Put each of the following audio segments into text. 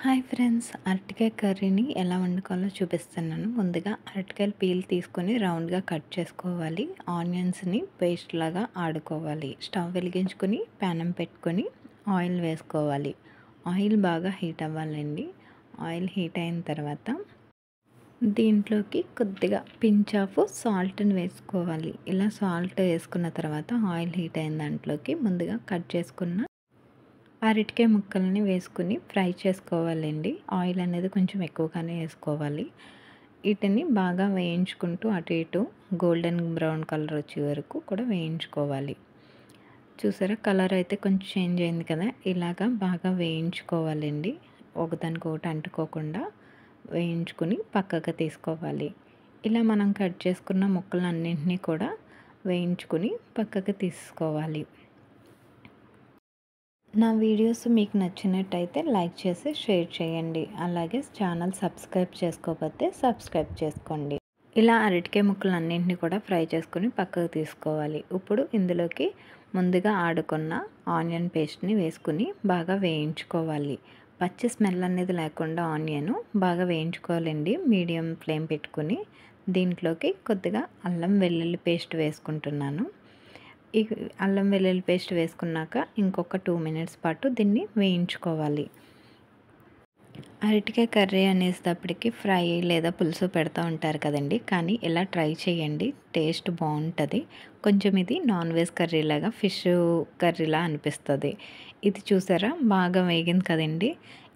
Hi friends, అరటికాయ కర్రీని ఎలా వండుకోవాలో చూపిస్తున్నాను. ముందుగా అరటికాయలు పీల్ తీసుకొని రౌండ్గా కట్ చేసుకోవాలి. ఆనియన్స్ని పేస్ట్ లాగా ఆడుకోవాలి. స్టవ్ వెలిగించుకొని ప్యానం పెట్టుకొని ఆయిల్ వేసుకోవాలి. ఆయిల్ బాగా హీట్ అవ్వాలండి. ఆయిల్ హీట్ అయిన తర్వాత దీంట్లోకి కొద్దిగా పించ్ ఆఫ్ సాల్ట్ని వేసుకోవాలి. ఇలా సాల్ట్ వేసుకున్న తర్వాత ఆయిల్ హీట్ అయిన దాంట్లోకి ముందుగా కట్ చేసుకున్న అరటికాయ ముక్కల్ని వేసుకుని ఫ్రై చేసుకోవాలండి. ఆయిల్ అనేది కొంచెం ఎక్కువగానే వేసుకోవాలి. వీటిని బాగా వేయించుకుంటూ అటు ఇటు గోల్డెన్ బ్రౌన్ కలర్ వచ్చే వరకు కూడా వేయించుకోవాలి. చూసారా, కలర్ అయితే కొంచెం చేంజ్ అయింది కదా, ఇలాగా బాగా వేయించుకోవాలండి. ఒకదానికొకటి అంటుకోకుండా వేయించుకుని పక్కకు తీసుకోవాలి. ఇలా మనం కట్ చేసుకున్న ముక్కలన్నింటినీ కూడా వేయించుకుని పక్కకు తీసుకోవాలి. నా వీడియోస్ మీకు నచ్చినట్టయితే లైక్ చేసి షేర్ చేయండి. అలాగే ఛానల్ సబ్స్క్రైబ్ చేసుకోకపోతే సబ్స్క్రైబ్ చేసుకోండి. ఇలా అరటికాయ ముక్కలన్నింటినీ కూడా ఫ్రై చేసుకుని పక్కకు తీసుకోవాలి. ఇప్పుడు ఇందులోకి ముందుగా ఆడుకున్న ఆనియన్ పేస్ట్ని వేసుకుని బాగా వేయించుకోవాలి. పచ్చి స్మెల్ అనేది లేకుండా ఆనియన్ బాగా వేయించుకోవాలండి. మీడియం ఫ్లేమ్ పెట్టుకుని దీంట్లోకి కొద్దిగా అల్లం వెల్లుల్లి పేస్ట్ వేసుకుంటున్నాను. ఈ అల్లం వెల్లుల్లి పేస్ట్ వేసుకున్నాక ఇంకొక 2 మినిట్స్ పాటు దీన్ని వేయించుకోవాలి. అరటికాయ కర్రీ అనేటప్పటికి ఫ్రై లేదా పులుసు పెడతా ఉంటారు కదండి, కానీ ఇలా ట్రై చేయండి, టేస్ట్ బాగుంటుంది. కొంచెం ఇది నాన్ వెజ్ కర్రీలాగా ఫిష్ కర్రీలా అనిపిస్తుంది. ఇది చూసారా, బాగా వేగింది కదండి.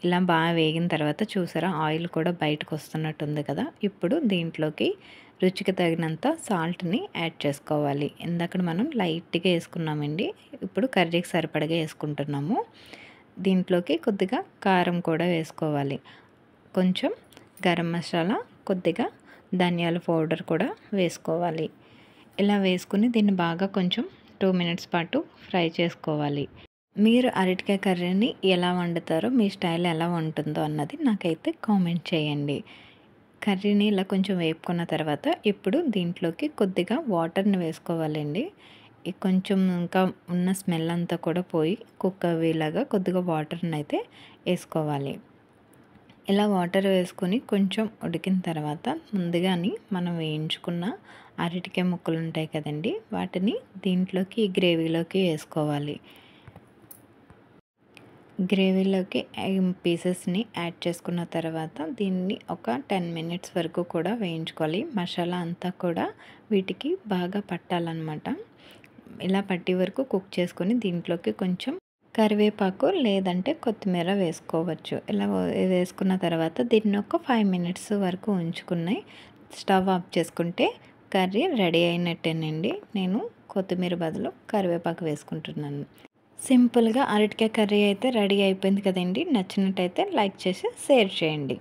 ఇలా బాగా వేగిన తర్వాత చూసారా, ఆయిల్ కూడా బయటకు వస్తున్నట్టుంది కదా. ఇప్పుడు దీంట్లోకి రుచికి తగినంత సాల్ట్ని యాడ్ చేసుకోవాలి. ఇందాక మనం లైట్గా వేసుకున్నామండి, ఇప్పుడు కర్రీకి సరిపడగా వేసుకుంటున్నాము. దీంట్లోకి కొద్దిగా కారం కూడా వేసుకోవాలి. కొంచెం గరం మసాలా, కొద్దిగా ధనియాల పౌడర్ కూడా వేసుకోవాలి. ఇలా వేసుకుని దీన్ని బాగా కొంచెం 2 మినిట్స్ పాటు ఫ్రై చేసుకోవాలి. మీరు అరటికాయ కర్రీని ఎలా వండుతారో, మీ స్టైల్ ఎలా ఉంటుందో అన్నది నాకైతే కామెంట్ చేయండి. కర్రీని ఇలా కొంచెం వేపుకున్న తర్వాత ఇప్పుడు దీంట్లోకి కొద్దిగా వాటర్ని వేసుకోవాలండి. కొంచెం ఇంకా ఉన్న స్మెల్ అంతా కూడా పోయి కుక్ అయ్యేలాగా కొద్దిగా వాటర్ని అయితే వేసుకోవాలి. ఇలా వాటర్ వేసుకొని కొంచెం ఉడికిన తర్వాత ముందుగానే మనం వేయించుకున్న అరటికాయ ముక్కలు ఉంటాయి కదండి, వాటిని దీంట్లోకి గ్రేవీలోకి వేసుకోవాలి. గ్రేవీలోకి పీసెస్ని యాడ్ చేసుకున్న తర్వాత దీన్ని ఒక 10 మినిట్స్ వరకు కూడా వేయించుకోవాలి. మసాలా అంతా కూడా వీటికి బాగా పట్టాలన్నమాట. ఇలా పట్టే వరకు కుక్ చేసుకొని దీంట్లోకి కొంచెం కరివేపాకు లేదంటే కొత్తిమీర వేసుకోవచ్చు. ఇలా వేసుకున్న తర్వాత దీన్ని ఒక 5 మినిట్స్ వరకు ఉంచుకుని స్టవ్ ఆఫ్ చేసుకుంటే కర్రీ రెడీ అయినట్టేనండి. నేను కొత్తిమీర బదులు కరివేపాకు వేసుకుంటున్నాను. సింపుల్గా అరటికాయ కర్రీ అయితే రెడీ అయిపోయింది కదండి. నచ్చినట్టయితే లైక్ చేసి షేర్ చేయండి.